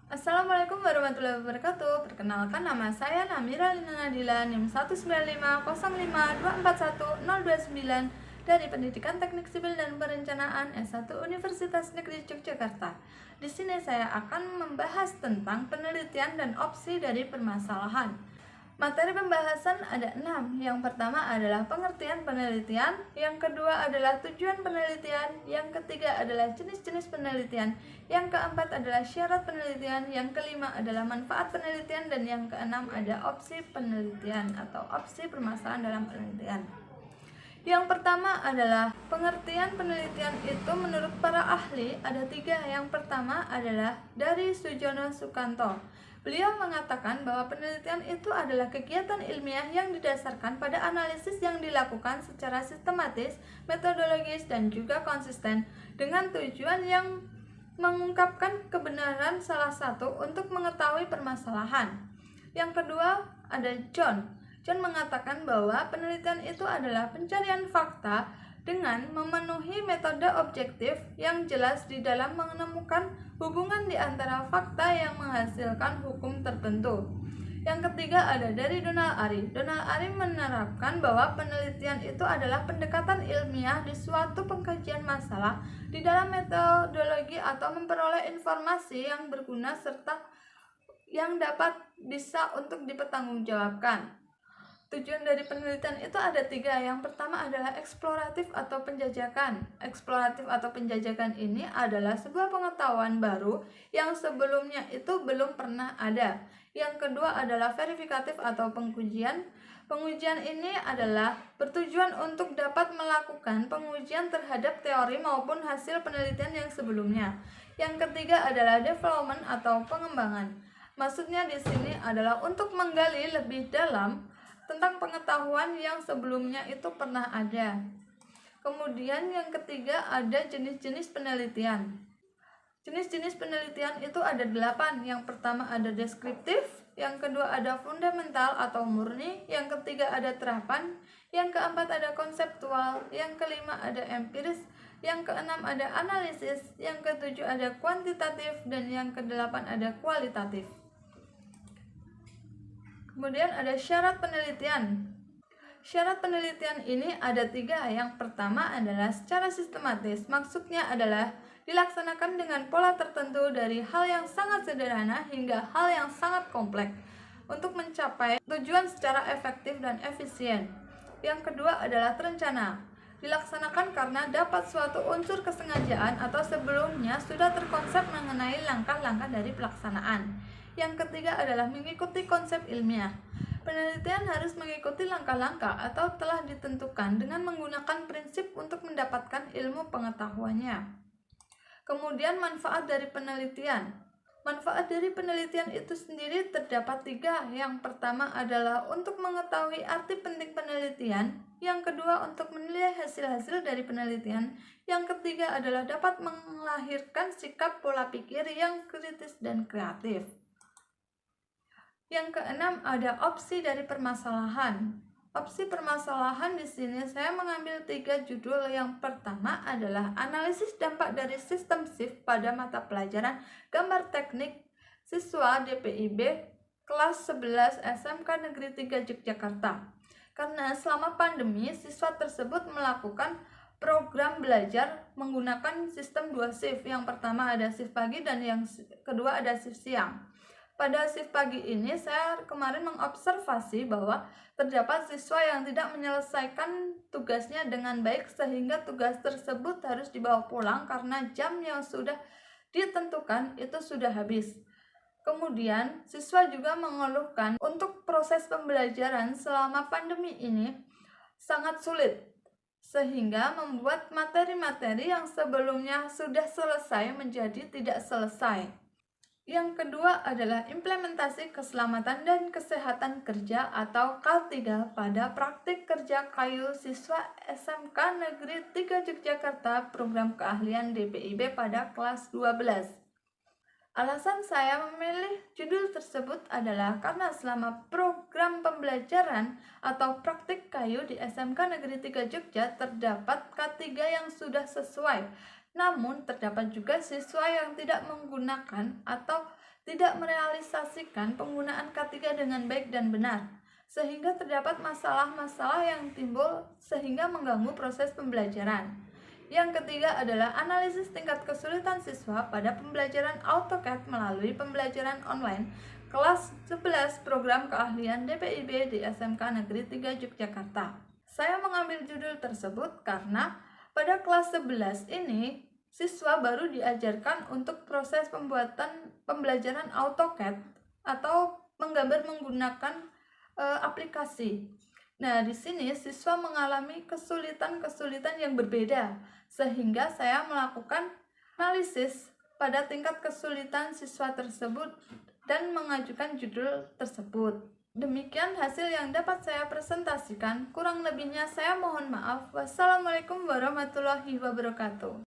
Assalamualaikum warahmatullahi wabarakatuh. Perkenalkan, nama saya Namira Lina Nadila, NIM 19505241029 dari Pendidikan Teknik Sipil dan Perencanaan S1 Universitas Negeri Yogyakarta. Di sini saya akan membahas tentang penelitian dan opsi dari permasalahan. Materi pembahasan ada 6. Yang pertama adalah pengertian penelitian, yang kedua adalah tujuan penelitian, yang ketiga adalah jenis-jenis penelitian, yang keempat adalah syarat penelitian, yang kelima adalah manfaat penelitian, dan yang keenam ada opsi penelitian atau opsi permasalahan dalam penelitian. Yang pertama adalah pengertian penelitian itu menurut para ahli ada 3. Yang pertama adalah dari Sujono Sukanto. Beliau mengatakan bahwa penelitian itu adalah kegiatan ilmiah yang didasarkan pada analisis yang dilakukan secara sistematis, metodologis, dan juga konsisten dengan tujuan yang mengungkapkan kebenaran salah satu untuk mengetahui permasalahan. Yang kedua ada John mengatakan bahwa penelitian itu adalah pencarian fakta dengan memenuhi metode objektif yang jelas di dalam menemukan hubungan di antara fakta yang menghasilkan hukum tertentu. Yang ketiga ada dari Donald Ari. Donald Ari menerapkan bahwa penelitian itu adalah pendekatan ilmiah di suatu pengkajian masalah di dalam metodologi atau memperoleh informasi yang berguna serta yang dapat bisa untuk dipertanggungjawabkan. Tujuan dari penelitian itu ada 3. Yang pertama adalah eksploratif atau penjajakan. Eksploratif atau penjajakan ini adalah sebuah pengetahuan baru yang sebelumnya itu belum pernah ada. Yang kedua adalah verifikatif atau pengujian. Pengujian ini adalah bertujuan untuk dapat melakukan pengujian terhadap teori maupun hasil penelitian yang sebelumnya. Yang ketiga adalah development atau pengembangan. Maksudnya di sini adalah untuk menggali lebih dalam tentang pengetahuan yang sebelumnya itu pernah ada. Kemudian yang ketiga ada jenis-jenis penelitian. Jenis-jenis penelitian itu ada 8. Yang pertama ada deskriptif, yang kedua ada fundamental atau murni, yang ketiga ada terapan, yang keempat ada konseptual, yang kelima ada empiris, yang keenam ada analisis, yang ketujuh ada kuantitatif, dan yang kedelapan ada kualitatif. Kemudian ada syarat penelitian. Syarat penelitian ini ada 3. Yang pertama adalah secara sistematis. Maksudnya adalah dilaksanakan dengan pola tertentu dari hal yang sangat sederhana hingga hal yang sangat kompleks untuk mencapai tujuan secara efektif dan efisien. Yang kedua adalah terencana. Dilaksanakan karena dapat suatu unsur kesengajaan atau sebelumnya sudah terkonsep mengenai langkah-langkah dari pelaksanaan. Yang ketiga adalah mengikuti konsep ilmiah. Penelitian harus mengikuti langkah-langkah atau telah ditentukan dengan menggunakan prinsip untuk mendapatkan ilmu pengetahuannya. Kemudian manfaat dari penelitian. Manfaat dari penelitian itu sendiri terdapat 3. Yang pertama adalah untuk mengetahui arti penting penelitian. Yang kedua untuk menilai hasil-hasil dari penelitian. Yang ketiga adalah dapat melahirkan sikap pola pikir yang kritis dan kreatif. Yang keenam ada opsi dari permasalahan. Opsi permasalahan di sini saya mengambil 3 judul. Yang pertama adalah analisis dampak dari sistem shift pada mata pelajaran gambar teknik siswa DPIB kelas 11 SMK Negeri 3 Yogyakarta. Karena selama pandemi siswa tersebut melakukan program belajar menggunakan sistem 2 shift. Yang pertama ada shift pagi dan yang kedua ada shift siang. Pada shift pagi ini saya kemarin mengobservasi bahwa terdapat siswa yang tidak menyelesaikan tugasnya dengan baik sehingga tugas tersebut harus dibawa pulang karena jam yang sudah ditentukan itu sudah habis. Kemudian siswa juga mengeluhkan untuk proses pembelajaran selama pandemi ini sangat sulit sehingga membuat materi-materi yang sebelumnya sudah selesai menjadi tidak selesai. Yang kedua adalah implementasi keselamatan dan kesehatan kerja atau KAL3 pada praktik kerja kayu siswa SMK Negeri 3 Yogyakarta program keahlian DPIB pada kelas 12. Alasan saya memilih judul tersebut adalah karena selama program pembelajaran atau praktik kayu di SMK Negeri 3 Jogja terdapat K3 yang sudah sesuai Namun, terdapat juga siswa yang tidak menggunakan atau tidak merealisasikan penggunaan K3 dengan baik dan benar, sehingga terdapat masalah-masalah yang timbul sehingga mengganggu proses pembelajaran. Yang ketiga adalah analisis tingkat kesulitan siswa pada pembelajaran AutoCAD melalui pembelajaran online kelas 11 program keahlian DPIB di SMK Negeri 3 Yogyakarta. Saya mengambil judul tersebut karena pada kelas 11 ini, siswa baru diajarkan untuk proses pembelajaran AutoCAD atau menggambar menggunakan aplikasi. Nah, di sini siswa mengalami kesulitan-kesulitan yang berbeda, sehingga saya melakukan analisis pada tingkat kesulitan siswa tersebut dan mengajukan judul tersebut. Demikian hasil yang dapat saya presentasikan. Kurang lebihnya saya mohon maaf. Wassalamualaikum warahmatullahi wabarakatuh.